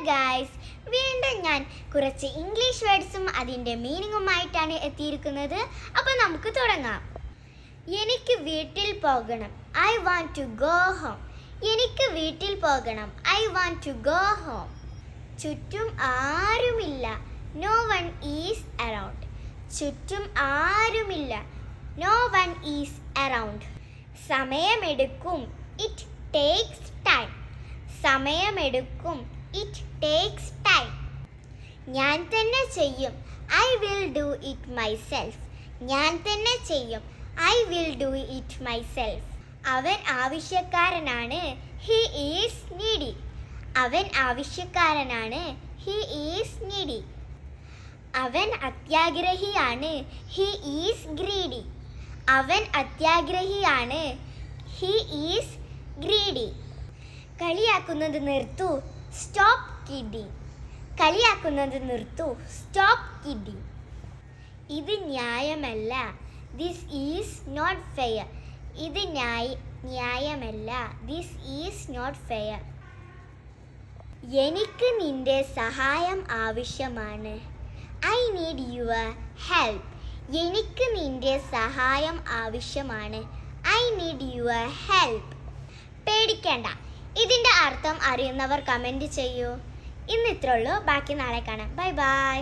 Guys, വീണ്ടും ഞാൻ കുറച്ച് ഇംഗ്ലീഷ് വേർഡ്സും അതിൻ്റെ മീനിങ്ങുമായിട്ടാണ് എത്തിയിരിക്കുന്നത്. അപ്പോൾ നമുക്ക് തുടങ്ങാം. എനിക്ക് വീട്ടിൽ പോകണം. I want to go home. എനിക്ക് വീട്ടിൽ പോകണം. I want to go home. ചുറ്റും ആരുമില്ല. No one is around. ചുറ്റും ആരുമില്ല. No one is around. സമയമെടുക്കും. It takes time. സമയമെടുക്കും. It takes time. ഞാൻ തന്നെ ചെയ്യും. I will do it myself. ഞാൻ തന്നെ ചെയ്യും. I will do it myself. അവൻ ആവശ്യക്കാരനാണ്. He is needy. അവൻ ആവശ്യക്കാരനാണ്. He is needy. അവൻ അത്യാഗ്രഹിയാണ്. He is greedy. അവൻ അത്യാഗ്രഹിയാണ്. He is greedy. കളിയാക്കുന്നത് നിർത്തൂ. Stop kidding. കളിയാക്കുന്നത് നിർത്തൂ. Stop kidding. ഇത് ന്യായമല്ല. This is not fair. ഇത് ന്യായമല്ല. This is not fair. എനിക്ക് നിന്റെ സഹായം ആവശ്യമാണ്. I need your help. എനിക്ക് നിന്റെ സഹായം ആവശ്യമാണ്. I need your help. പേടിക്കേണ്ട. ഇതിൻ്റെ അർത്ഥം അറിയുന്നവർ കമൻറ്റ് ചെയ്യൂ. ഇന്ന് ഇത്രയുള്ളൂ. ബാക്കി നാളെ കാണാം. Bye bye.